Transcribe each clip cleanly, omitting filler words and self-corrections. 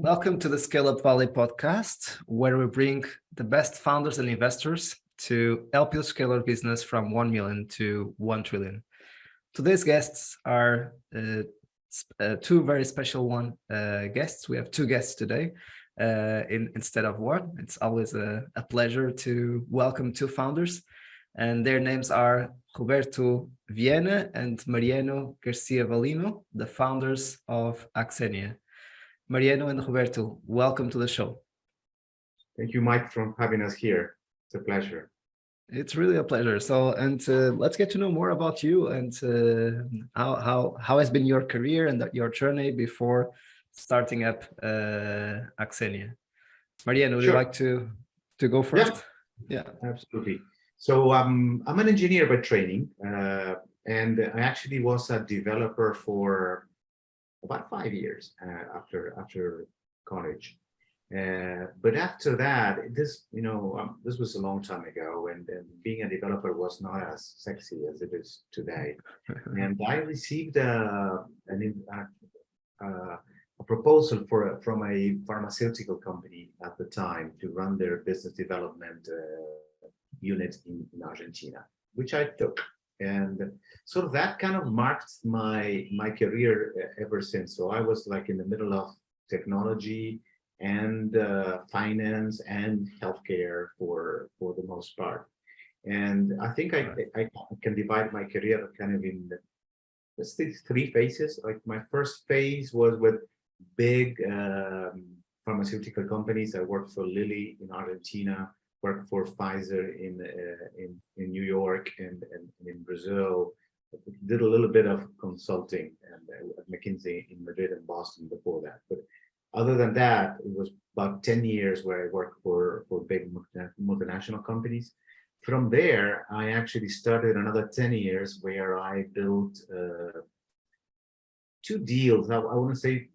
Welcome to the Scaleup Valley podcast, where we bring the best founders and investors to help you scale your business from 1 million to 1 trillion. Today's guests are two very special guests. We have two guests today instead of one. It's always a pleasure to welcome two founders, and their names are Roberto Vianna and Mariano García-Valiño, the founders of AXENYA. Mariano and Roberto, welcome to the show. Thank you, Mike, for having us here. It's a pleasure. It's really a pleasure. So, let's get to know more about you and how has been your career and your journey before starting up AXENYA. Mariano, would you like to go first? Yeah, absolutely. So I'm an engineer by training, and I actually was a developer for about 5 years after college. But after that, this was a long time ago, and being a developer was not as sexy as it is today. And I received a proposal from a pharmaceutical company at the time to run their business development unit in Argentina, which I took. And so that kind of marked my career ever since. So I was like in the middle of technology and finance and healthcare for the most part. And I think I can divide my career kind of in three phases. Like my first phase was with big pharmaceutical companies. I worked for Lilly in Argentina, worked for Pfizer in New York and in Brazil. Did a little bit of consulting and at McKinsey in Madrid and Boston before that. But other than that, it was about 10 years where I worked for big multinational companies. From there, I actually started another 10 years where I built two deals. I want to say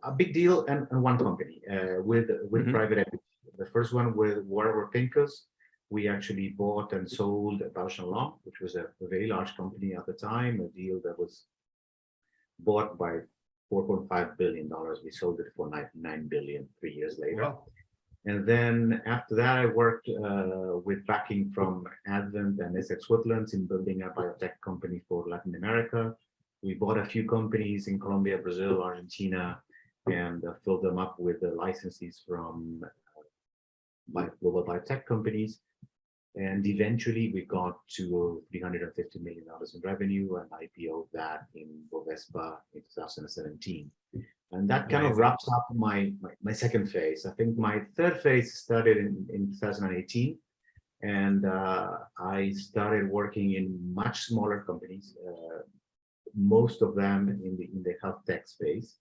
a big deal and one company with private equity. The first one with Warburg Pincus. We actually bought and sold Bausch & Lomb, which was a very large company at the time, a deal that was bought by $4.5 billion. We sold it for $9 billion 3 years later. Wow. And then after that, I worked with backing from Advent and Essex Woodlands in building a biotech company for Latin America. We bought a few companies in Colombia, Brazil, Argentina, and filled them up with the licenses from global biotech companies. And eventually we got to $350 million in revenue and IPO that in Bovespa in 2017. And that kind of wraps up my second phase. I think my third phase started in 2018. And I started working in much smaller companies, most of them in the health tech space.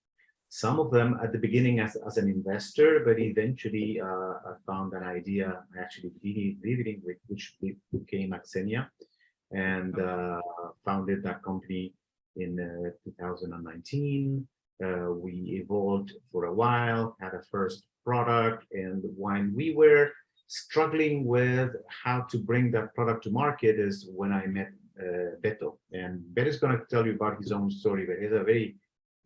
Some of them at the beginning as an investor, but eventually I found an idea I actually believed in, which became AXENYA, and founded that company in 2019. We evolved for a while, had a first product, and when we were struggling with how to bring that product to market is when I met Beto. And Beto is going to tell you about his own story, but he's a very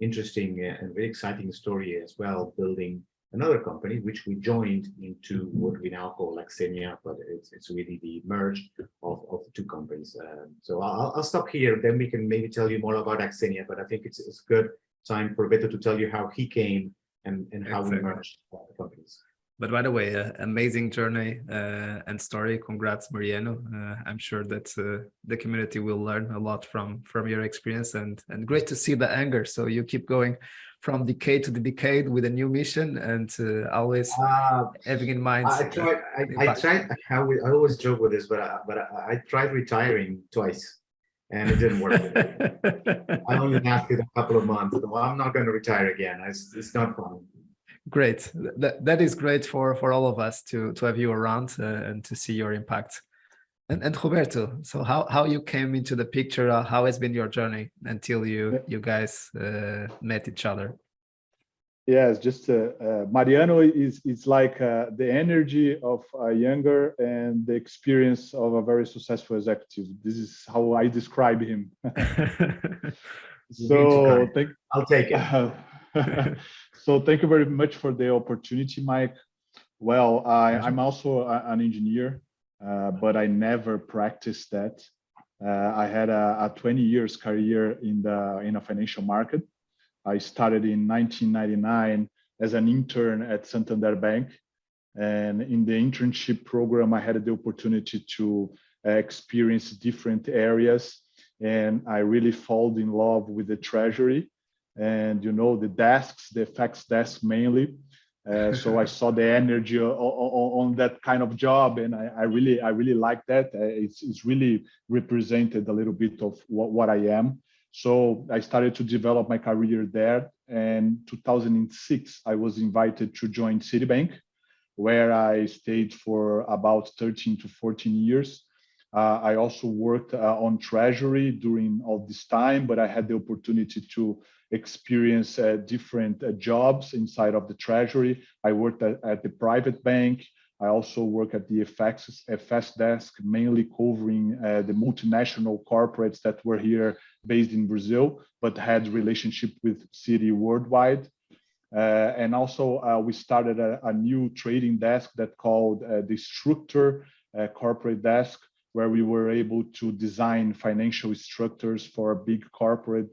interesting and very exciting story as well, building another company, which we joined into what we now call AXENYA, but it's really the merge of the two companies. So I'll stop here, then we can maybe tell you more about AXENYA, but I think it's a good time for Beto to tell you how he came and how we merged the companies. But by the way, amazing journey and story. Congrats, Mariano. I'm sure that the community will learn a lot from your experience, and great to see the anger. So you keep going from decade to the decade with a new mission, and always having in mind. I always joke with this, but I tried retiring twice, and it didn't work. I only lasted a couple of months. So I'm not going to retire again. It's not fun. Great. That is great for all of us to have you around and to see your impact. And Roberto, so how you came into the picture, how has been your journey until you guys met each other? Yes, just Mariano is like the energy of a younger and the experience of a very successful executive. This is how I describe him. So I'll take it. So thank you very much for the opportunity, Mike. Well, I'm also an engineer, but I never practiced that. I had a 20 years career in a financial market. I started in 1999 as an intern at Santander Bank. And in the internship program, I had the opportunity to experience different areas. And I really fall in love with the treasury and, the desks, the FX desk mainly. So I saw the energy on that kind of job, and I really like that. It's really represented a little bit of what I am. So I started to develop my career there. And 2006, I was invited to join Citibank, where I stayed for about 13 to 14 years. I also worked on treasury during all this time, but I had the opportunity to experience different jobs inside of the treasury. I worked at the private bank. I also work at the FS desk, mainly covering the multinational corporates that were here based in Brazil, but had relationship with Citi worldwide. And also we started a new trading desk that called the Structure Corporate Desk, where we were able to design financial structures for big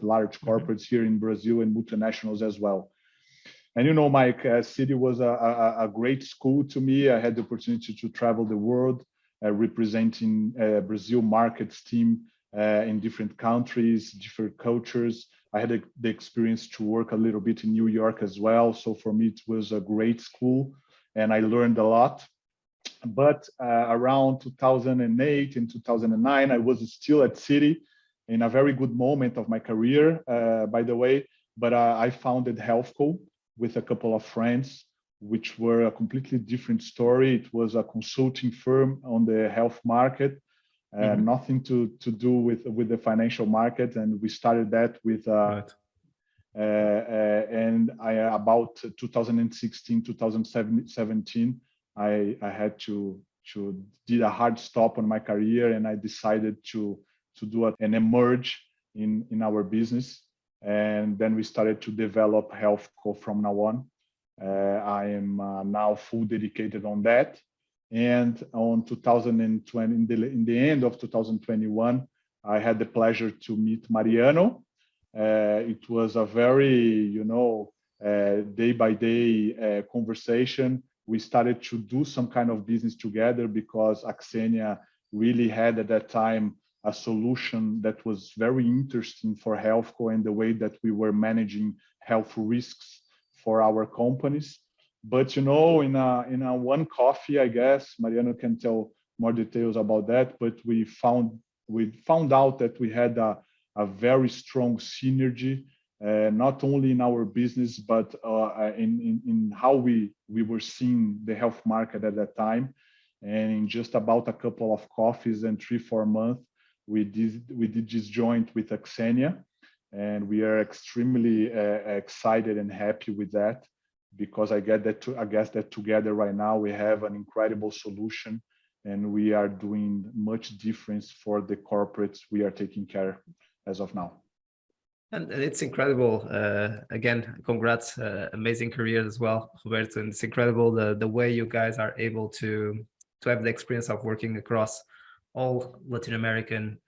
large corporates here in Brazil and multinationals as well. And Mike, Citi was a great school to me. I had the opportunity to travel the world, representing Brazil markets team in different countries, different cultures. I had the experience to work a little bit in New York as well. So for me, it was a great school and I learned a lot. But around 2008 and 2009, I was still at Citi in a very good moment of my career, by the way. But I founded HealthCo with a couple of friends, which were a completely different story. It was a consulting firm on the health market, nothing to do with the financial market. And we started that with about 2016, 2017. I had to did a hard stop on my career, and I decided to do an emerge in our business. And then we started to develop HealthCo from now on. I am now full dedicated on that. And on 2020, in the end of 2021, I had the pleasure to meet Mariano. It was a very, day-by-day conversation. We started to do some kind of business together because AXENYA really had at that time a solution that was very interesting for HealthCo and the way that we were managing health risks for our companies. But in a one coffee, I guess Mariano can tell more details about that. But we found out that we had a very strong synergy. Not only in our business, but in how we were seeing the health market at that time. And in just about a couple of coffees and 3-4 months, we did this joint with AXENYA, and we are extremely excited and happy with that, because I guess that together right now we have an incredible solution, and we are doing much difference for the corporates we are taking care as of now. And it's incredible. Again, congrats, amazing career as well, Roberto. And it's incredible the way you guys are able to have the experience of working across all Latin American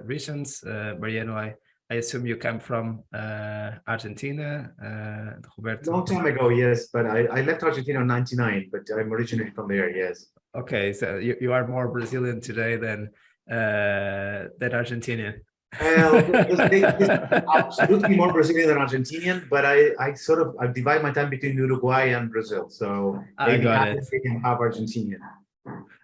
regions. Mariano, I assume you come from Argentina, Roberto? Long time ago, yes, but I left Argentina in '99, but I'm originally from there, yes. Okay, so you are more Brazilian today than Argentinian. Well, absolutely more Brazilian than Argentinian, but I divide my time between Uruguay and Brazil. So maybe half Brazilian, half Argentinian.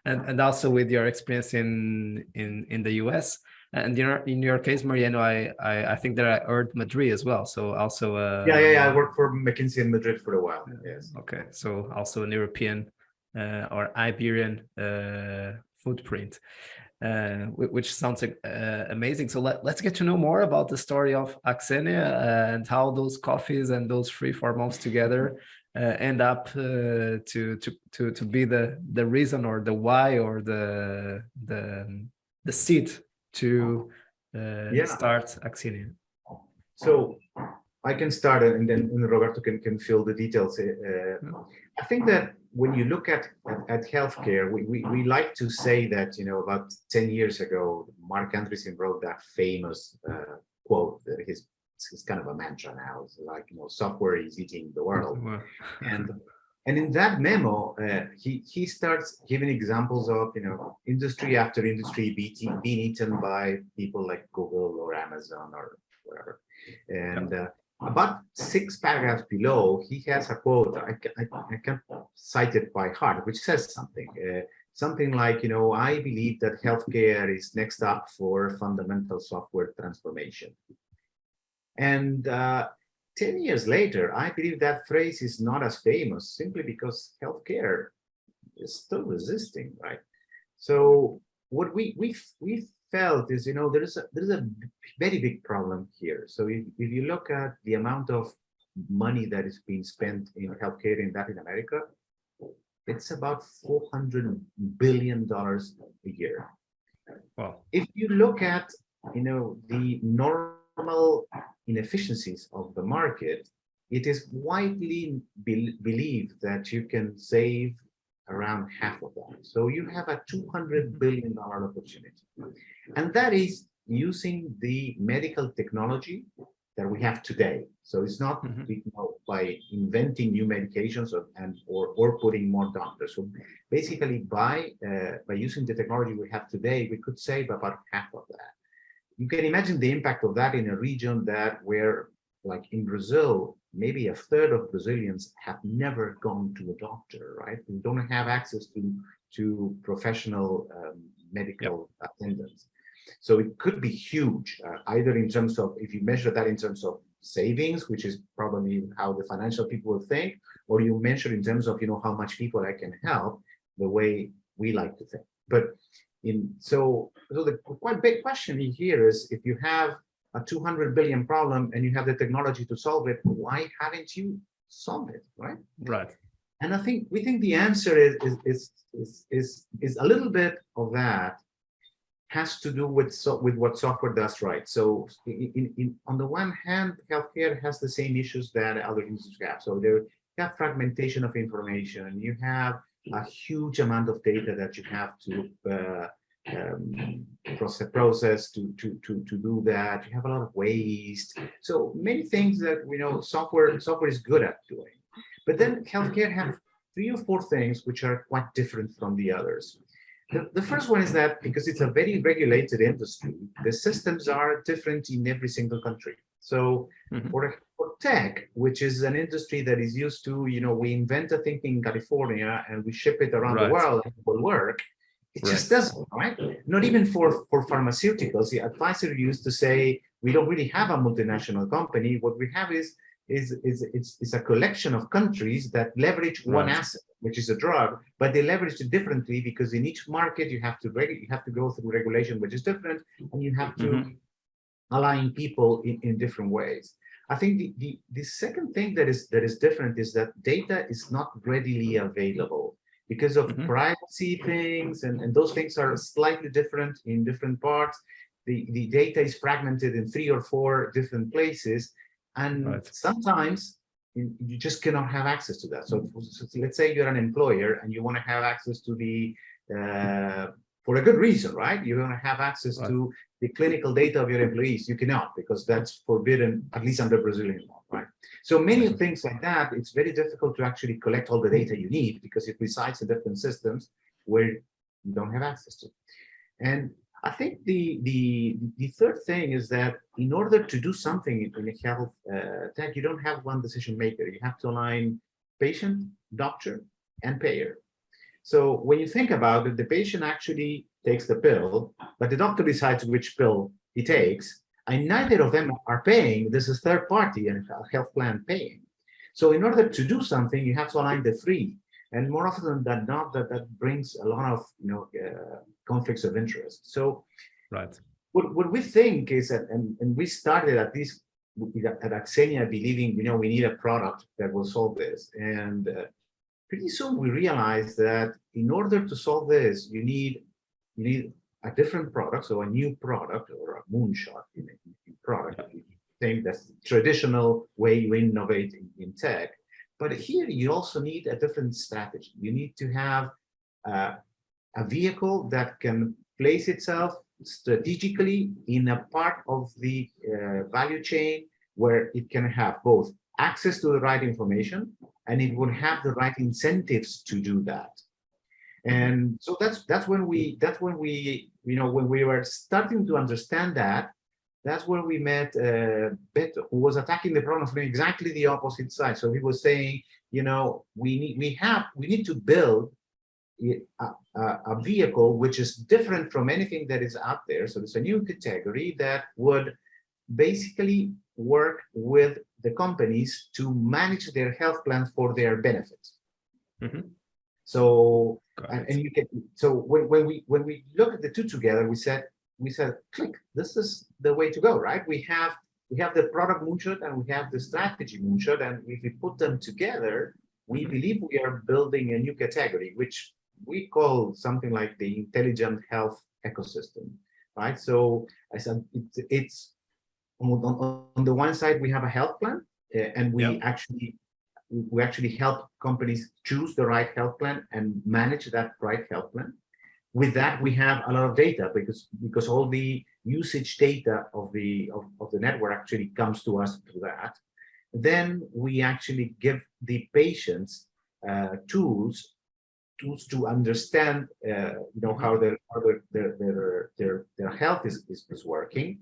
And also with your experience in the US, and in your case, Mariano, I think that I heard Madrid as well. So also yeah, I worked for McKinsey in Madrid for a while. Yes. Okay, so also an European or Iberian footprint. Which sounds amazing. So let's get to know more about the story of AXENYA and how those coffees and those 3-4 months together end up to be the reason or the why or the seed to start AXENYA. So I can start and then Roberto can fill the details. I think that when you look at healthcare, we like to say that, you know, about 10 years ago, Mark Andreessen wrote that famous quote that it's kind of a mantra now. It's like, you know, software is eating the world. And in that memo, he starts giving examples of, you know, industry after industry being eaten by people like Google or Amazon or whatever. And about 6 paragraphs below, he has a quote. I can't cite it by heart, which says something. Something like, you know, I believe that healthcare is next up for fundamental software transformation. And 10 years later, I believe that phrase is not as famous simply because healthcare is still resisting, right? So what we felt is, you know, there's a very big problem here. So if you look at the amount of money that is being spent in healthcare in Latin America, it's about $400 billion a year. Wow. If you look at, you know, the normal inefficiencies of the market, it is widely believed that you can save around half of that. So you have a $200 billion opportunity. And that is using the medical technology that we have today. So it's not you know, by inventing new medications or putting more doctors. So basically by using the technology we have today, we could save about half of that. You can imagine the impact of that in a region where, like in Brazil, maybe a third of Brazilians have never gone to a doctor, right? We don't have access to professional medical attendants. So it could be huge, either in terms of, if you measure that in terms of savings, which is probably how the financial people will think, or you measure in terms of, you know, how much people I can help, the way we like to think. But so the quite big question here is, if you have a 200 billion problem and you have the technology to solve it, why haven't you solved it, right? Right. And we think the answer is a little bit of that has to do with what software does, right? So on the one hand, healthcare has the same issues that other industries have. So you have fragmentation of information, you have a huge amount of data that you have to process to do that. You have a lot of waste. So many things that we know software is good at doing. But then healthcare have 3 or 4 things which are quite different from the others. The first one is that because it's a very regulated industry, the systems are different in every single country. So for tech, which is an industry that is used to, you know, we invent a thing in California and we ship it around the world and it will work. It just doesn't, right? Not even for pharmaceuticals. The advisor used to say, we don't really have a multinational company. What we have is a collection of countries that leverage one asset, which is a drug, but they leverage it differently because in each market you have to go through regulation which is different, and you have to align people in different ways. I think the second thing that is different is that data is not readily available because of privacy things, and those things are slightly different in different parts. The data is fragmented in 3 or 4 different places, and sometimes you just cannot have access to that. So let's say you're an employer and you want to have access to the for a good reason, right? You want to have access to the clinical data of your employees. You cannot, because that's forbidden, at least under Brazilian law, right? So many things like that, it's very difficult to actually collect all the data you need because it resides in different systems where you don't have access to. And I think the third thing is that in order to do something in a health tech, you don't have one decision maker. You have to align patient, doctor, and payer. So when you think about it, the patient actually takes the pill, but the doctor decides which pill he takes, and neither of them are paying. This is third party and a health plan paying. So in order to do something, you have to align the 3. And more often than not, that brings a lot of conflicts of interest. So what we think is that, and we started at this at AXENYA believing we need a product that will solve this, and pretty soon we realized that in order to solve this, you need a different product, so a new product or a moonshot in product, think that's the traditional way you innovate in tech. But here you also need a different strategy. You need to have a vehicle that can place itself strategically in a part of the value chain where it can have both access to the right information and it would have the right incentives to do that. And so that's when we when we were starting to understand that, that's when we met Beto, who was attacking the problem from exactly the opposite side. So he was saying, we need to build a vehicle which is different from anything that is out there. So there's a new category that would basically work with the companies to manage their health plans for their benefits. So and you can, so when we look at the two together, we said click, this is the way to go, right? We have the product moonshot and we have the strategy moonshot, and if we put them together, we believe we are building a new category, which we call something like the intelligent health ecosystem, right? So I said it's on the one side we have a health plan, and we actually help companies choose the right health plan and manage that right health plan. With that, we have a lot of data because all the usage data of the network actually comes to us through that. Then we actually give the patients tools to understand how their health is working.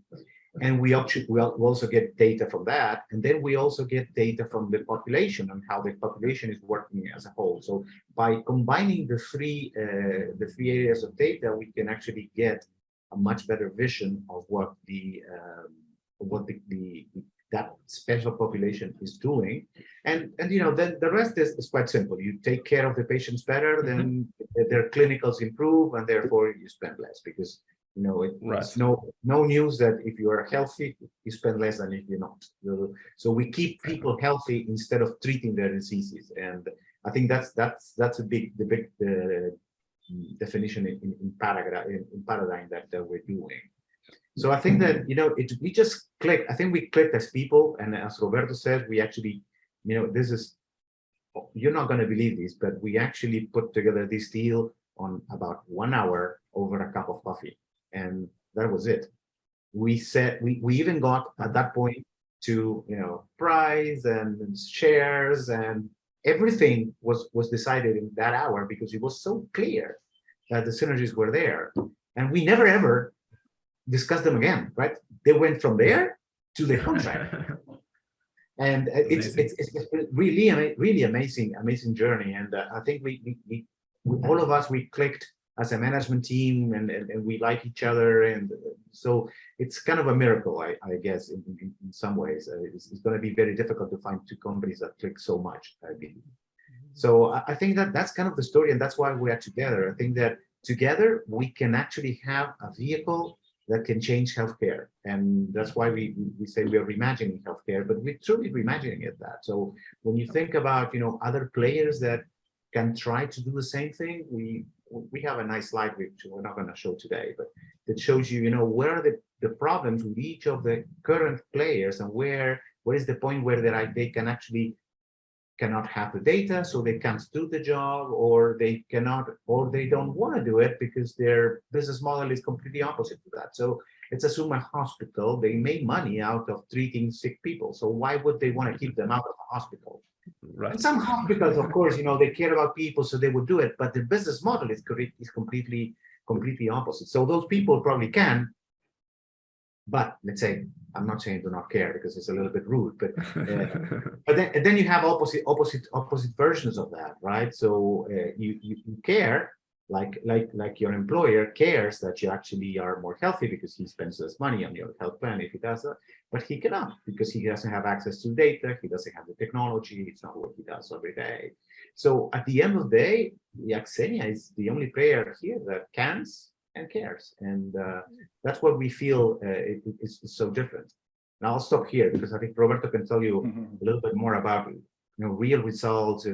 And we also get data from that, and then we also get data from the population and how the population is working as a whole. So by combining the three areas of data, we can actually get a much better vision of what that special population is doing. And then the rest is quite simple. You take care of the patients better, then their clinicals improve, and therefore you spend less, because it's no news that if you are healthy, you spend less than if you're not. So we keep people healthy instead of treating their diseases, and I think that's the big definition in paradigm that we're doing. So I think that we just clicked. I think we clicked as people, and as Roberto said, we actually this is, you're not going to believe this, but we actually put together this deal on about 1 hour over a cup of coffee. And that was it. We said we even got at that point to price and shares, and everything was decided in that hour because it was so clear that the synergies were there, and we never ever discussed them again. Right? They went from there to the contract, and it's really amazing journey. And I think we all of us, we clicked as a management team, and we like each other, and so it's kind of a miracle, I guess, in some ways. It's going to be very difficult to find two companies that click so much, I believe. So I think that's kind of the story, and that's why we are together. I think that together we can actually have a vehicle that can change healthcare, and that's why we say we are reimagining healthcare, but we're truly reimagining it. That so when you think about other players that can try to do the same thing, we have a nice slide which we're not going to show today, but that shows you where are the problems with each of the current players, and where is the point where they cannot have the data, so they can't do the job, or they don't want to do it because their business model is completely opposite to that. So let's assume a hospital, they make money out of treating sick people, so why would they want to keep them out of the hospital? Right. And some hospitals, of course, they care about people, so they would do it, but the business model is completely opposite. So those people probably can, but let's say, I'm not saying do not care because it's a little bit rude, but then you have opposite versions of that, right? So you care, like your employer cares that you actually are more healthy because he spends less money on your health plan if he does that, but he cannot because he doesn't have access to data, he doesn't have the technology, it's not what he does every day. So at the end of the day, the AXENYA is the only player here that cans and cares, and that's what we feel is so different. Now I'll stop here because I think Roberto can tell you a little bit more about real results.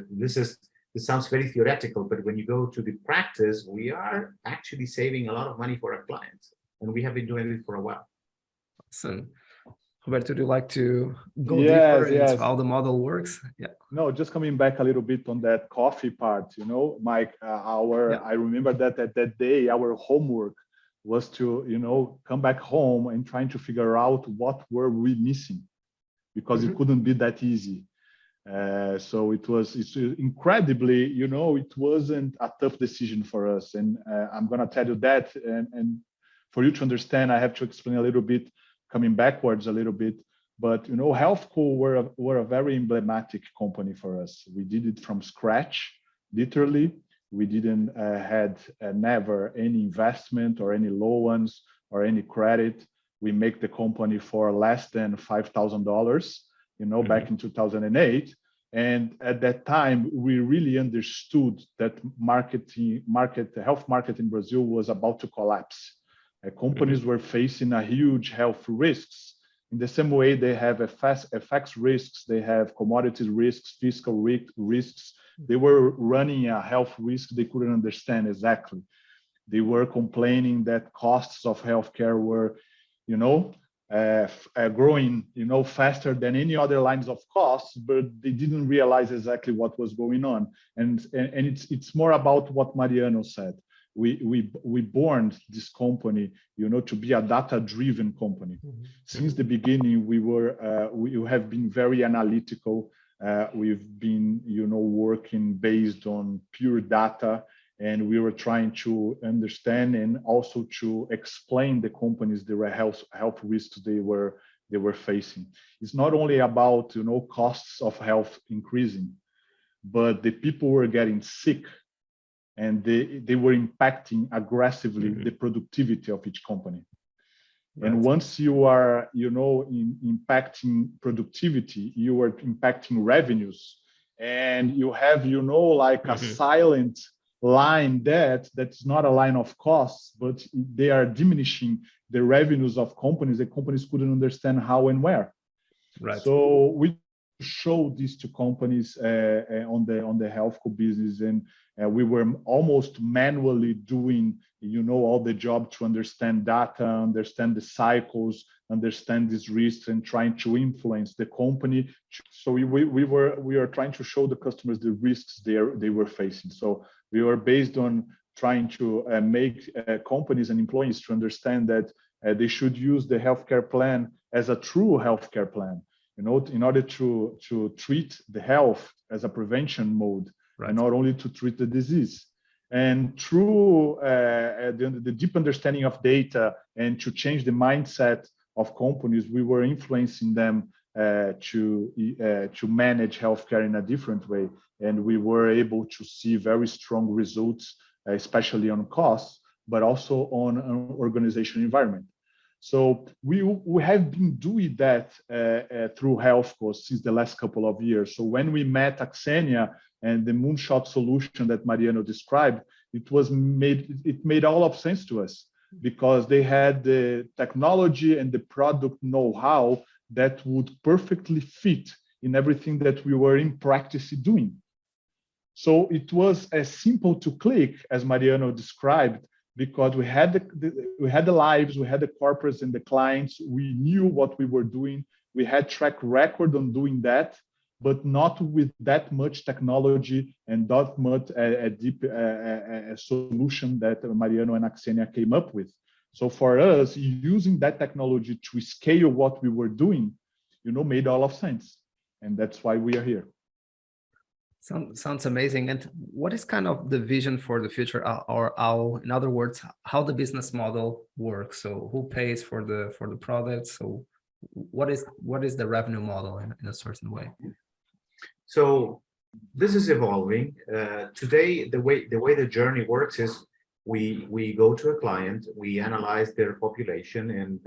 This sounds very theoretical, but when you go to the practice, we are actually saving a lot of money for our clients, and we have been doing it for a while. Awesome. Roberto, would you like to go Yes, deeper into yes. how the model works? Yeah. No, just coming back a little bit on that coffee part, Mike, I remember that at that day, our homework was to, come back home and trying to figure out what were we missing, because it couldn't be that easy. So it's incredibly, it wasn't a tough decision for us. And I'm going to tell you that. And for you to understand, I have to explain a little bit, coming backwards a little bit. But, HealthCo were a very emblematic company for us. We did it from scratch, literally. We didn't had never any investment or any loans or any credit. We make the company for less than $5,000. Back in 2008. And at that time, we really understood that health market in Brazil was about to collapse. Companies were facing a huge health risks. In the same way they have FX risks, they have commodity risks, fiscal risks. They were running a health risk they couldn't understand exactly. They were complaining that costs of healthcare were, growing, faster than any other lines of costs, but they didn't realize exactly what was going on. And it's more about what Mariano said. We born this company, to be a data-driven company. Since the beginning, we have been very analytical. We've been, working based on pure data. And we were trying to understand and also to explain the companies the health risks they were facing. It's not only about costs of health increasing, but the people were getting sick, and they were impacting aggressively the productivity of each company. Right. And once you are impacting productivity, you are impacting revenues, and you have like a silent line that's not a line of costs, but they are diminishing the revenues of companies. The companies couldn't understand how and where. Right. So we showed this to companies on the healthcare business, and we were almost manually doing all the job to understand data, understand the cycles, understand these risks, and trying to influence the company. So we were trying to show the customers the risks they were facing. So we were based on trying to make companies and employees to understand that they should use the healthcare plan as a true healthcare plan, in order to treat the health as a prevention mode, right, and not only to treat the disease. And through the deep understanding of data and to change the mindset of companies, we were influencing them to manage healthcare in a different way. And we were able to see very strong results, especially on costs, but also on an organizational environment. So we have been doing that through HealthCo since the last couple of years. So when we met AXENYA and the moonshot solution that Mariano described, it made all of sense to us, because they had the technology and the product know-how that would perfectly fit in everything that we were in practice doing. So it was as simple to click as Mariano described, because we had the lives, we had the corporates and the clients, we knew what we were doing, we had track record on doing that, but not with that much technology and that much a deep solution that Mariano and AXENYA came up with. So for us, using that technology to scale what we were doing, made all of sense. And that's why we are here. Sounds amazing. And what is kind of the vision for the future, or how, in other words, how the business model works? So who pays for the product? So what is the revenue model in a certain way? So this is evolving. Today, the way the journey works is we go to a client, we analyze their population, and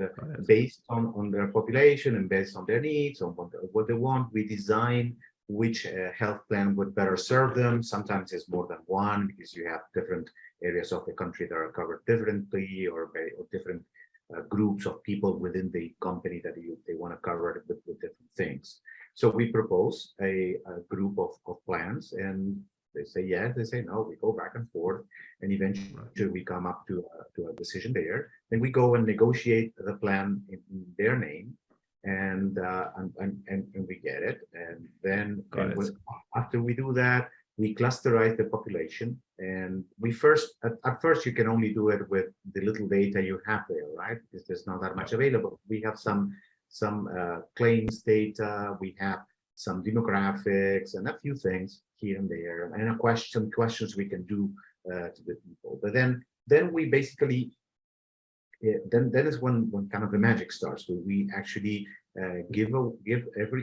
based on their population and based on their needs, on what they want, we design which health plan would better serve them. Sometimes it's more than one, because you have different areas of the country that are covered differently, or different groups of people within the company that they want to cover with different things. So we propose a group of plans, and they say yes, they say no, we go back and forth, and eventually we come up to a decision there. Then we go and negotiate the plan in their name, and we get it. And then After we do that, we clusterize the population, and we first at first you can only do it with the little data you have there, right? Because there's not that much available. We have some claims data, we have some demographics and a few things here and there, and questions we can do to the people. But then we basically then is when kind of the magic starts, where we actually give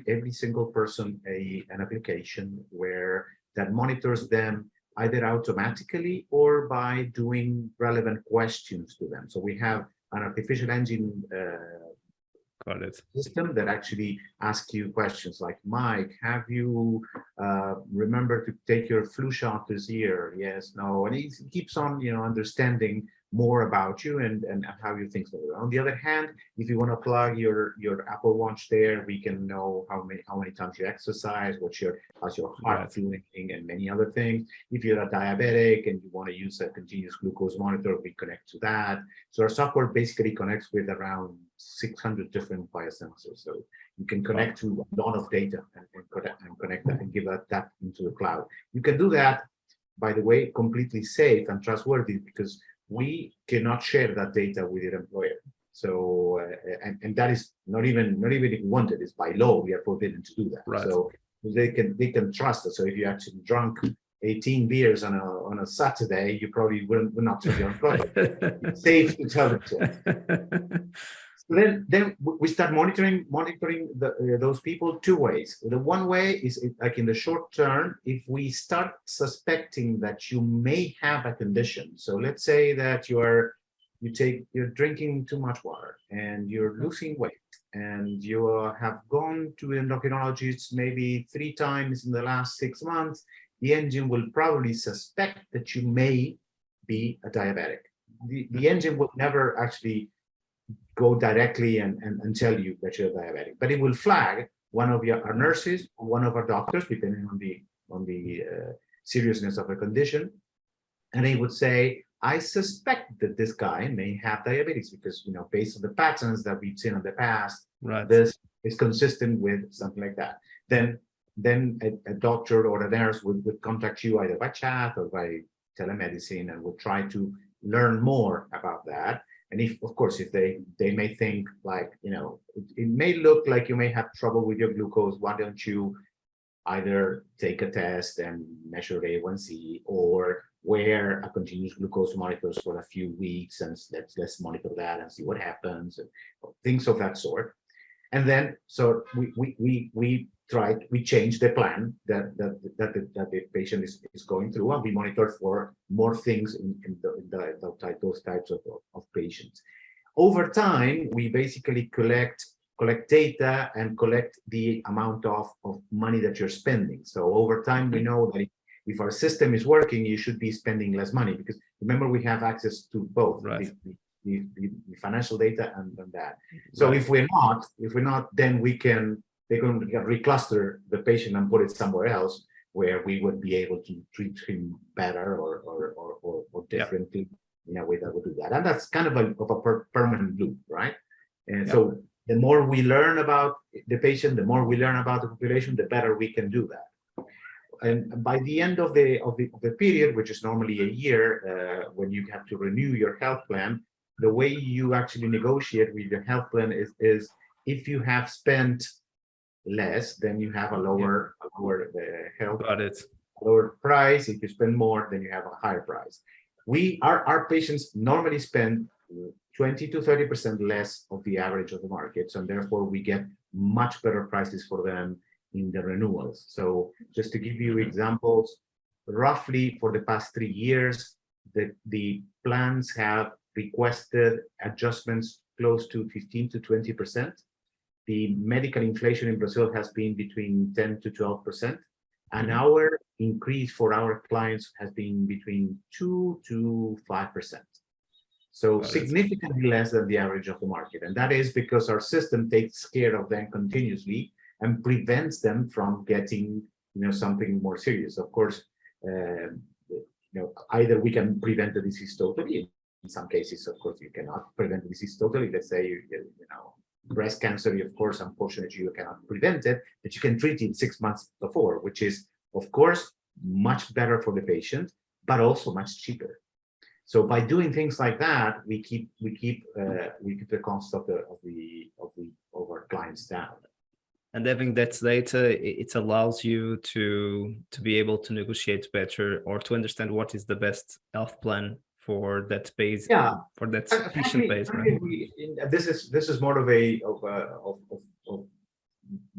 every single person an application where that monitors them either automatically or by doing relevant questions to them. So we have an artificial engine system that actually asks you questions like, Mike, have you remembered to take your flu shot this year? Yes, no, and he keeps on, understanding more about you and how you think. So on the other hand, if you want to plug your Apple Watch there, we can know how many times you exercise, how's your heart feeling, and many other things. If you're a diabetic and you want to use a continuous glucose monitor, we connect to that. So our software basically connects with around 600 different biosensors. So you can connect to a lot of data and connect that and give that into the cloud. You can do that, by the way, completely safe and trustworthy, because we cannot share that data with your employer. So and that is not even wanted. It's by law we are forbidden to do that. Right. So they can trust us. So if you actually drunk 18 beers on a Saturday, you probably would not tell your employer. It's safe to tell them to. So then we start monitoring those people two ways. The one way is like in the short term, if we start suspecting that you may have a condition. So let's say that you're drinking too much water and you're losing weight, and you have gone to endocrinologists maybe 3 times in the last 6 months, the engine will probably suspect that you may be a diabetic. The engine will never actually go directly and tell you that you're diabetic, but it will flag one of our nurses or one of our doctors, depending on the seriousness of a condition, and they would say, I suspect that this guy may have diabetes because, based on the patterns that we've seen in the past, this is consistent with something like that. Then a doctor or a nurse would contact you either by chat or by telemedicine and would try to learn more about that. And if they may think like, it may look like you may have trouble with your glucose, why don't you either take a test and measure A1C, or wear a continuous glucose monitor for a few weeks and let's monitor that and see what happens, and things of that sort. And then so we change the plan that the patient is going through, and we monitor for more things in those types of patients. Over time, we basically collect data and collect the amount of money that you're spending. So over time, we know that if our system is working, you should be spending less money, because remember, we have access to both the financial data and that. So if we're not, then they're going to recluster the patient and put it somewhere else where we would be able to treat him better or differently in a way that would do that. And that's kind of a permanent loop, right? And so the more we learn about the patient, the more we learn about the population, the better we can do that. And by the end of the period, which is normally a year, when you have to renew your health plan, the way you actually negotiate with your health plan is if you have spent less, then you have a lower price. If you spend more, then you have a higher price. Our patients normally spend 20 to 30% less of the average of the markets, and therefore we get much better prices for them in the renewals. So just to give you examples, roughly for the past 3 years, the plans have requested adjustments close to 15 to 20%. The medical inflation in Brazil has been between 10 to 12%, and our increase for our clients has been between 2 to 5%. So significantly less than the average of the market. And that is because our system takes care of them continuously and prevents them from getting, something more serious. Of course, either we can prevent the disease totally. In some cases, of course, you cannot prevent the disease totally. Let's say, breast cancer, of course, unfortunately, you cannot prevent it, but you can treat it 6 months before, which is, of course, much better for the patient, but also much cheaper. So by doing things like that, we keep the cost of our clients down. And having that data, it allows you to be able to negotiate better or to understand what is the best health plan for that base, for that patient base. Right? This is more of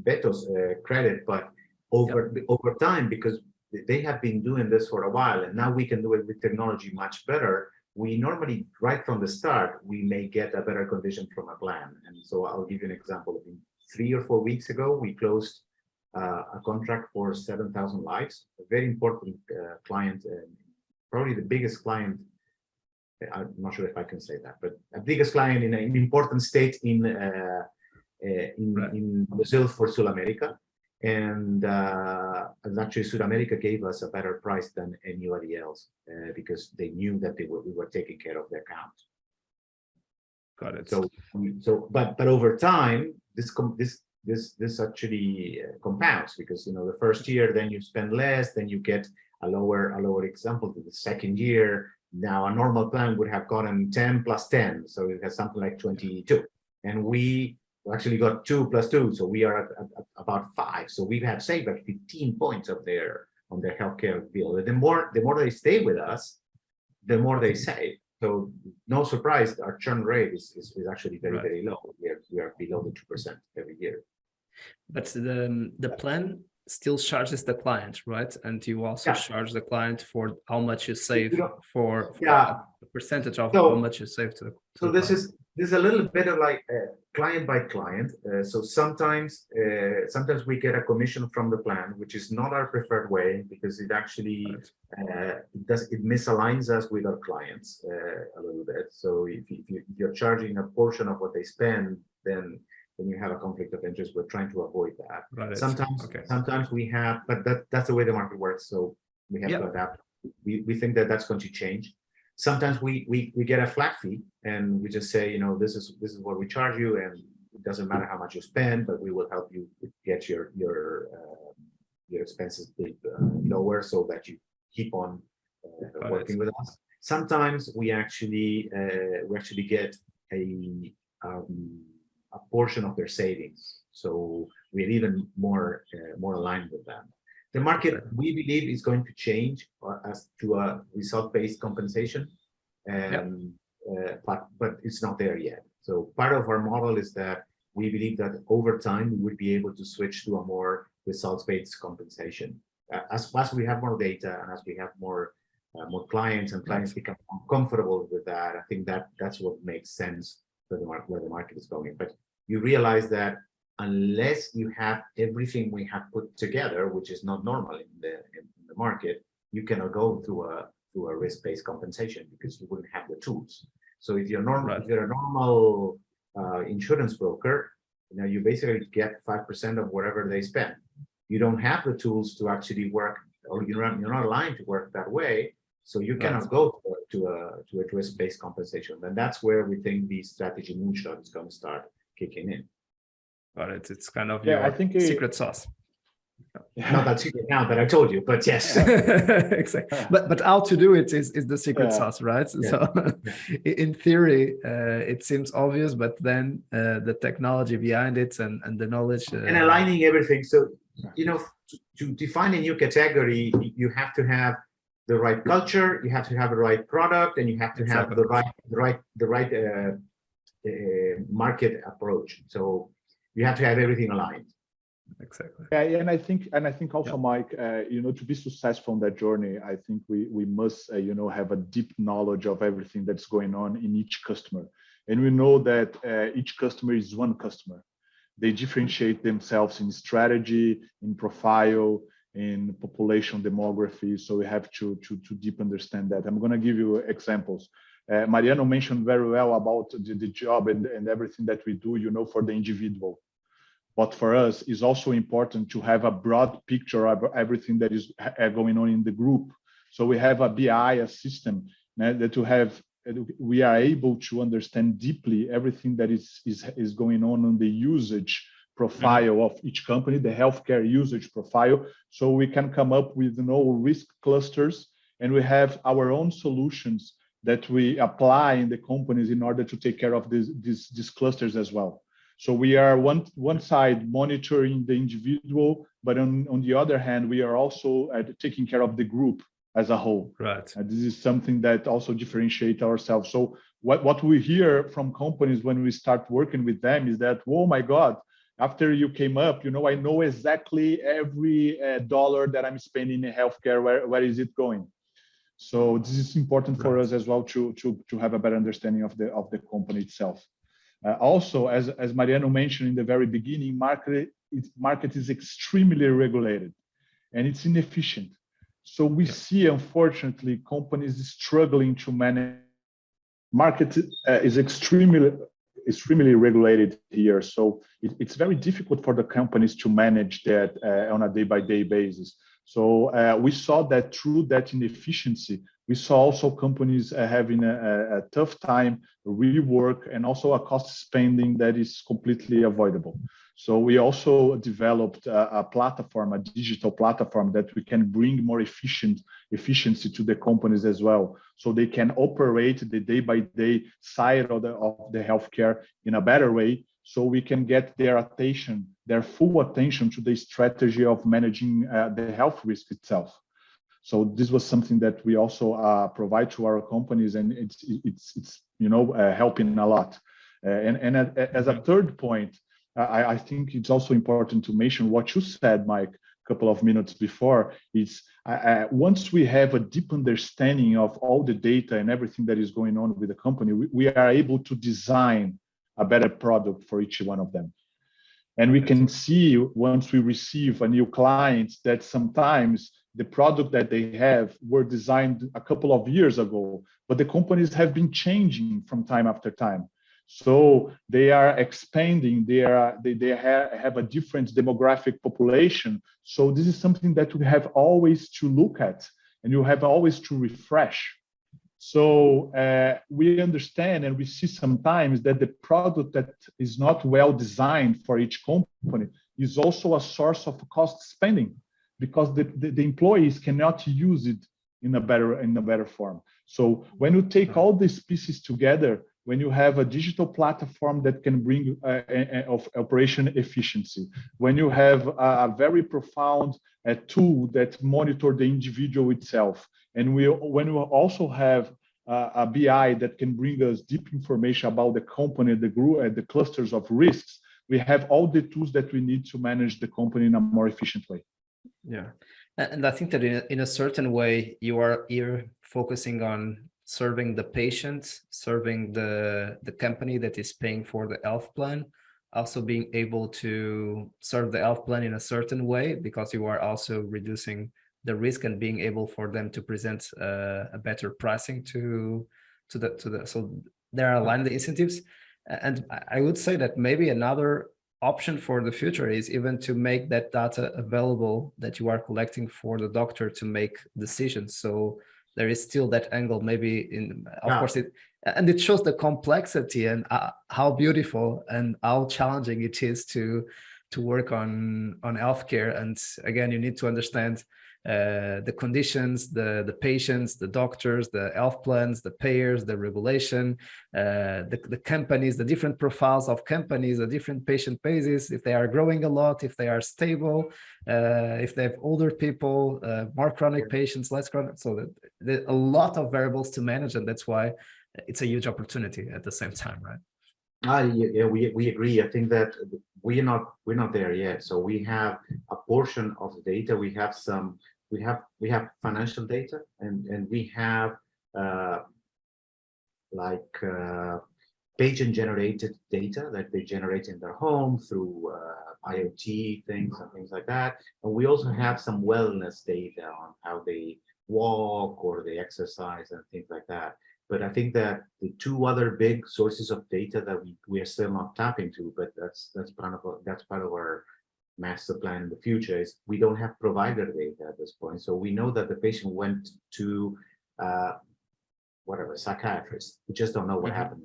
Beto's credit, but over time, because they have been doing this for a while, and now we can do it with technology much better. We normally, right from the start, we may get a better condition from a plan. And so I'll give you an example. 3 or 4 weeks ago, we closed a contract for 7,000 lives, a very important client, probably the biggest client. I'm not sure if I can say that, but a biggest client in an important state in Brazil for South America. And actually, South America gave us a better price than anybody else because they knew that we were taking care of their account. Got it. But over time, this actually compounds, because the first year, then you spend less, then you get a lower example. To the second year, now a normal plan would have gotten 10 plus 10, so it has something like 22, and we actually got 2 plus 2, so we are at about 5. So we have saved like 15 points on their healthcare bill. The more they stay with us, the more they save. So no surprise, our churn rate is actually very low. We are below the 2% every year. But the plan still charges the client, right? And you also charge the client for how much you save, for a percentage of how much you save to the client. This is a little bit of like client by client. So sometimes we get a commission from the plan, which is not our preferred way, because it actually it misaligns us with our clients a little bit. So if you're charging a portion of what they spend, then you have a conflict of interest. We're trying to avoid that. Right. Sometimes we have, but that's the way the market works. So we have to adapt. We think that that's going to change. Sometimes we get a flat fee, and we just say, this is what we charge you, and it doesn't matter how much you spend, but we will help you get your expenses lower, so that you keep on working with us. Sometimes we actually get a portion of their savings, so we're even more aligned with them. The market, we believe, is going to change as to a result-based compensation, but it's not there yet. So part of our model is that we believe that over time we would be able to switch to a more results-based compensation. As we have more data, and as we have more clients, and clients become more comfortable with that, I think that's what makes sense for where the market is going. But you realize that unless you have everything we have put together, which is not normal in the market, you cannot go through a risk-based compensation, because you wouldn't have the tools. So if you're if you're a normal insurance broker, you basically get 5% of whatever they spend. You don't have the tools to actually work, or you're not aligned to work that way. So you cannot go to a risk-based compensation. And that's where we think the strategy moonshot is going to start kicking in. But it's kind of your secret sauce. Not that secret now that I told you, but yes. Exactly. But how to do it is the secret sauce, right? So in theory, it seems obvious, but then the technology behind it and the knowledge. And aligning everything. So, to define a new category, you have to have the right culture, you have to have the right product, and you have to have the right market approach. So you have to have everything aligned. Exactly. Yeah, and I think also, Mike, to be successful on that journey, I think we must, have a deep knowledge of everything that's going on in each customer. And we know that each customer is one customer. They differentiate themselves in strategy, in profile, in population demography. So we have to deep understand that. I'm going to give you examples. Mariano mentioned very well about the job and everything that we do, for the individual. But for us, it's also important to have a broad picture of everything that is going on in the group. So we have a BI, a system that to have we are able to understand deeply everything that is going on the usage profile of each company, the healthcare usage profile, so we can come up with risk clusters, and we have our own solutions that we apply in the companies in order to take care of these clusters as well. So we are one side monitoring the individual, but on the other hand, we are also taking care of the group as a whole. Right. This is something that also differentiates ourselves. So what we hear from companies when we start working with them is that, oh my God, after you came up, I know exactly every dollar that I'm spending in healthcare, where is it going? So this is important for us as well to have a better understanding of the company itself. Also, as Mariano mentioned in the very beginning, market is extremely regulated and it's inefficient. So we see, unfortunately, companies struggling to manage. Market is extremely regulated here. So it's very difficult for the companies to manage that on a day-by-day basis. So we saw that through that inefficiency, we saw also companies having a tough time, rework, and also a cost spending that is completely avoidable. So we also developed a platform, a digital platform that we can bring more efficiency to the companies as well, so they can operate the day-by-day side of the healthcare in a better way, so we can get their attention, their full attention to the strategy of managing the health risk itself. So this was something that we also provide to our companies, and it's helping a lot. And as a third point, I think it's also important to mention what you said, Mike, a couple of minutes before. Is once we have a deep understanding of all the data and everything that is going on with the company, we are able to design a better product for each one of them. And we can see once we receive a new client that sometimes the product that they have were designed a couple of years ago, but the companies have been changing from time after time. So they are expanding, they have a different demographic population. So this is something that we have always to look at, and you have always to refresh. So we understand and we see sometimes that the product that is not well designed for each company is also a source of cost spending, because the employees cannot use it in a better form. So when you take all these pieces together, when you have a digital platform that can bring of operation efficiency, when you have a very profound tool that monitor the individual itself, and when we also have a BI that can bring us deep information about the company, the group, the clusters of risks, we have all the tools that we need to manage the company in a more efficient way. Yeah, and I think that in a certain way, you're focusing on serving the patient, serving the company that is paying for the health plan, also being able to serve the health plan in a certain way, because you are also reducing the risk and being able for them to present a better pricing to the so there are aligned the incentives. And I would say that maybe another option for the future is even to make that data available that you are collecting for the doctor to make decisions. So there is still that angle, maybe of course it shows the complexity and how beautiful and how challenging it is to work on healthcare. And again, you need to understand the conditions, the patients, the doctors, the health plans, the payers, the regulation, the companies, the different profiles of companies, the different patient bases, if they are growing a lot, if they are stable, if they have older people, more chronic patients, less chronic. So there's a lot of variables to manage, and that's why it's a huge opportunity at the same time, right? Yeah, we agree. I think that we're not there yet. So we have a portion of the data. We have financial data, and we have patient generated data that they generate in their home through IoT things and things like that. And we also have some wellness data on how they walk or they exercise and things like that. But I think that the two other big sources of data that we are still not tapping to, but that's part of our master plan in the future, is we don't have provider data at this point. So we know that the patient went to whatever, psychiatrist. We just don't know what happened.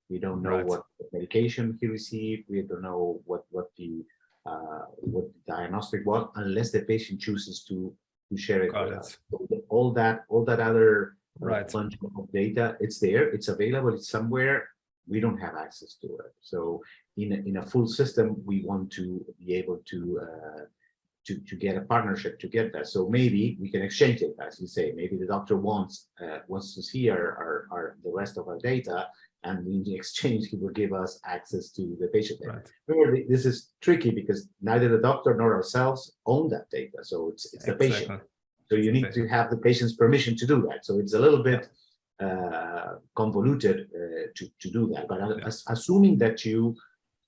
We don't know what medication he received. We don't know what the diagnostic was, unless the patient chooses to share it with us. So all that other bunch of data, it's there, it's available, it's somewhere. We don't have access to it. So in a full system, we want to be able to get a partnership to get that. So maybe we can exchange it, as you say. Maybe the doctor wants to see the rest of our data, and in the exchange, he will give us access to the patient data. Remember, this is tricky because neither the doctor nor ourselves own that data. So it's the patient. So you need to have the patient's permission to do that. So it's a little bit convoluted to do that. But assuming that you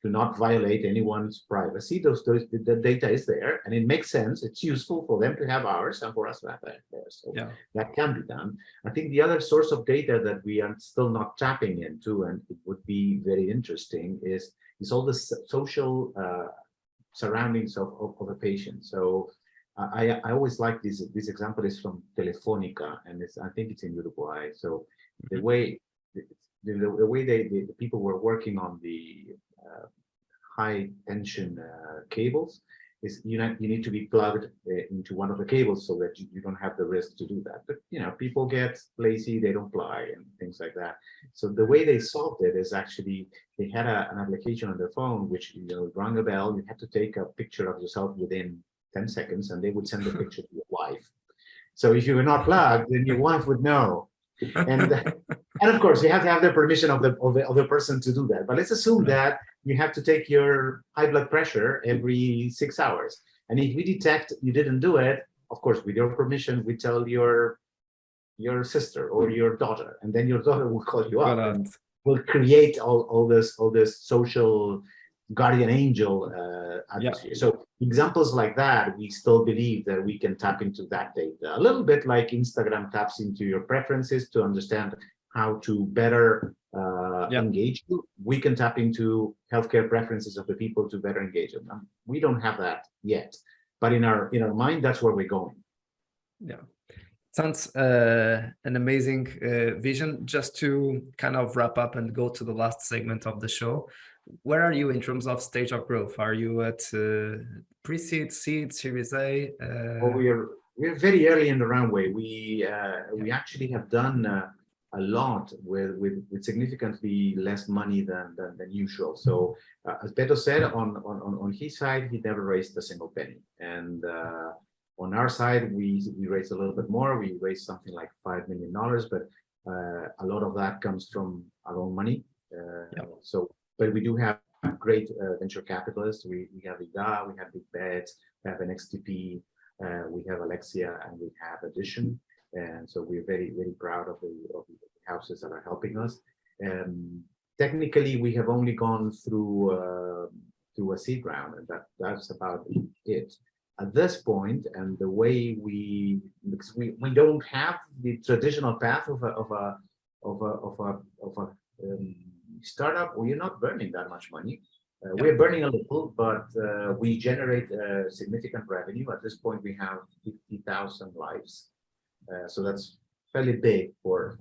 do not violate anyone's privacy, the data is there, and it makes sense. It's useful for them to have ours and for us to have theirs. So that can be done. I think the other source of data that we are still not tapping into, and it would be very interesting, is all the social surroundings of a patient. So I always like this example is from Telefónica, and I think it's in Uruguay. So the way the people were working on the high tension cables is you need to be plugged into one of the cables so that you don't have the risk to do that. But people get lazy, they don't plug and things like that. So the way they solved it is actually they had an application on their phone which rang a bell. You had to take a picture of yourself within 10 seconds, and they would send the picture to your wife. So if you were not plugged, then your wife would know. And of course, you have to have the permission of the person to do that. But let's assume that you have to take your high blood pressure every 6 hours. And if we detect you didn't do it, of course, with your permission, we tell your sister or your daughter, and then your daughter will call you up and will create all this social guardian angel atmosphere. So examples like that, we still believe that we can tap into that data. A little bit like Instagram taps into your preferences to understand how to better engage you. We can tap into healthcare preferences of the people to better engage them. We don't have that yet, but in our mind, that's where we're going. Yeah. Sounds an amazing vision. Just to kind of wrap up and go to the last segment of the show, where are you in terms of stage of growth? Are you at pre-seed, seed, Series A? Well, we're very early in the runway. We actually have done a lot with significantly less money than usual. So as Beto said, on his side, he never raised a single penny, and on our side, we raised a little bit more. We raised something like $5 million, but a lot of that comes from our own money. But we do have great venture capitalists. We have IDA, we have Big Bets, we have an XTP, we have Alexia, and we have Addition. And so we're very, very proud of the houses that are helping us. Technically, we have only gone through a seed round, and that's about it. At this point, and the way because we don't have the traditional path of a startup, we're not burning that much money. We're burning a little, but we generate significant revenue. At this point, we have 50,000 lives, so that's fairly big for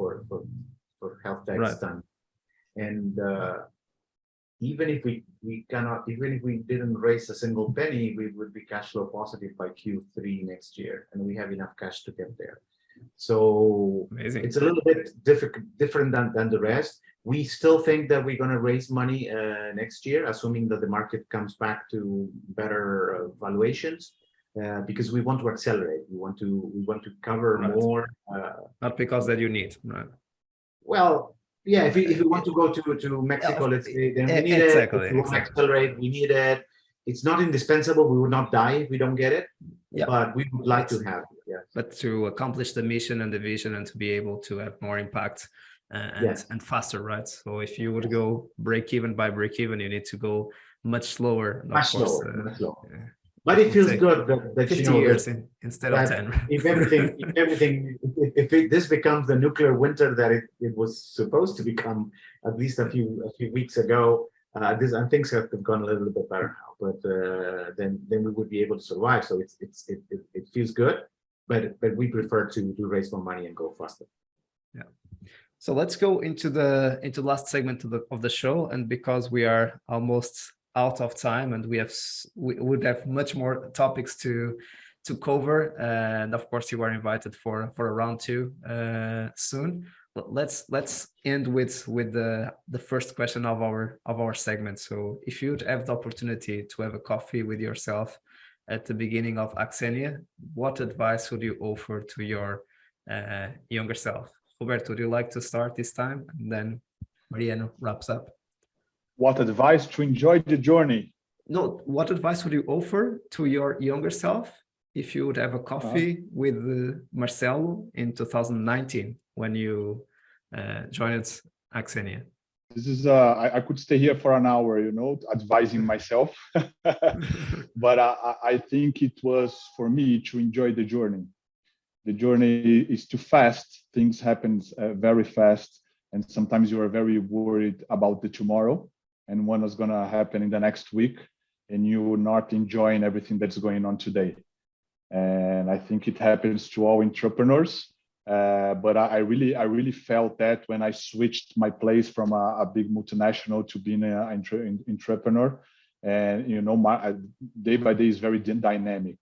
health tech stunt. And even if we didn't raise a single penny, we would be cash flow positive by Q3 next year, and we have enough cash to get there. So amazing. It's a little bit different than the rest. We still think that we're going to raise money next year, assuming that the market comes back to better valuations, because we want to accelerate. We want to cover more. Not because that you need, right? Well, yeah. If we want to go to Mexico, let's say, then we need it. If we want to accelerate, we need it. It's not indispensable. We would not die if we don't get it. But we would like to have it. Yeah. But to accomplish the mission and the vision, and to be able to have more impact and faster, right? So if you would go break even by break even, you need to go much slower. Much slower. Yeah. But it feels good that 50 years instead of 10. If this becomes the nuclear winter that it was supposed to become at least a few weeks ago, and things have gone a little bit better now. But then we would be able to survive. So it feels good, but we prefer to raise more money and go faster. Yeah. So let's go into the last segment of the show, and because we are almost out of time and we would have much more topics to cover, and of course you are invited for a round two soon. But let's end with the first question of our segment. So if you'd have the opportunity to have a coffee with yourself at the beginning of AXENYA, what advice would you offer to your younger self? Roberto, would you like to start this time? And then Mariano wraps up. What advice to enjoy the journey? No, what advice would you offer to your younger self if you would have a coffee with Marcelo in 2019 when you joined AXENYA? This is I could stay here for an hour, advising myself. But I think it was for me to enjoy the journey. The journey is too fast. Things happen very fast. And sometimes you are very worried about the tomorrow and what is going to happen in the next week. And you're not enjoying everything that's going on today. And I think it happens to all entrepreneurs. But I really felt that when I switched my place from a big multinational to being an entrepreneur. And, my day by day is very dynamic.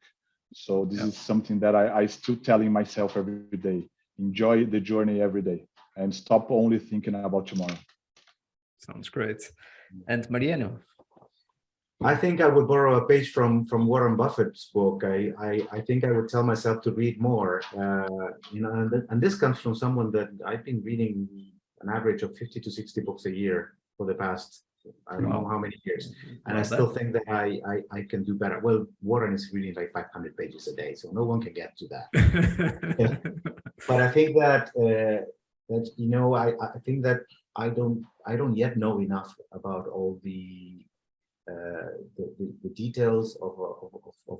So this is something that I still telling myself every day. Enjoy the journey every day and stop only thinking about tomorrow. Sounds great. And Mariano? I think I would borrow a page from Warren Buffett's book. I think I would tell myself to read more. And this comes from someone that I've been reading an average of 50 to 60 books a year for the past, I don't know how many years. And I still think that I can do better. Well, Warren is reading like 500 pages a day, so no one can get to that. But I think that I think that I don't yet know enough about all the details of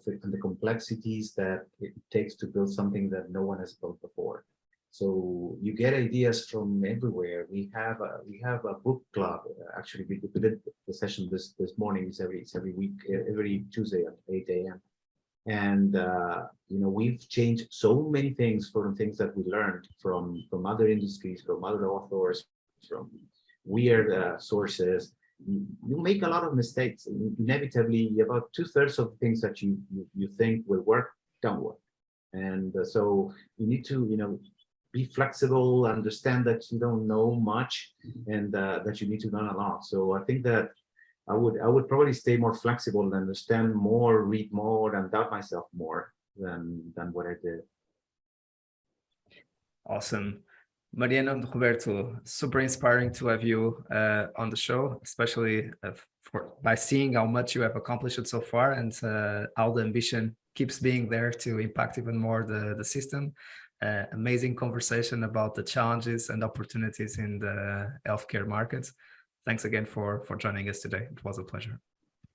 it and the complexities that it takes to build something that no one has built before. So you get ideas from everywhere. We have a book club. Actually, we did the session this morning. It's every week, every Tuesday at 8 a.m. And we've changed so many things from things that we learned from other industries, from other authors, from weird sources. You make a lot of mistakes. Inevitably, about 2/3 of the things that you think will work don't work. And so you need to be flexible, understand that you don't know much, and that you need to learn a lot. So I think that I would probably stay more flexible and understand more, read more, and doubt myself more than what I did. Awesome. Mariano and Roberto, super inspiring to have you on the show, especially by seeing how much you have accomplished so far and how the ambition keeps being there to impact even more the system. Amazing conversation about the challenges and opportunities in the healthcare markets. Thanks again for joining us today. It was a pleasure.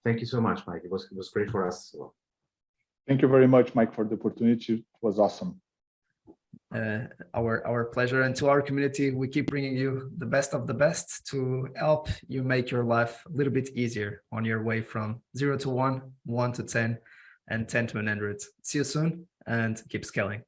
Thank you so much, Mike. It was great for us as well. Thank you very much, Mike, for the opportunity. It was awesome. Our pleasure. And to our community, we keep bringing you the best of the best to help you make your life a little bit easier on your way from 0 to 1, 1 to 10, and 10 to 100. See you soon and keep scaling.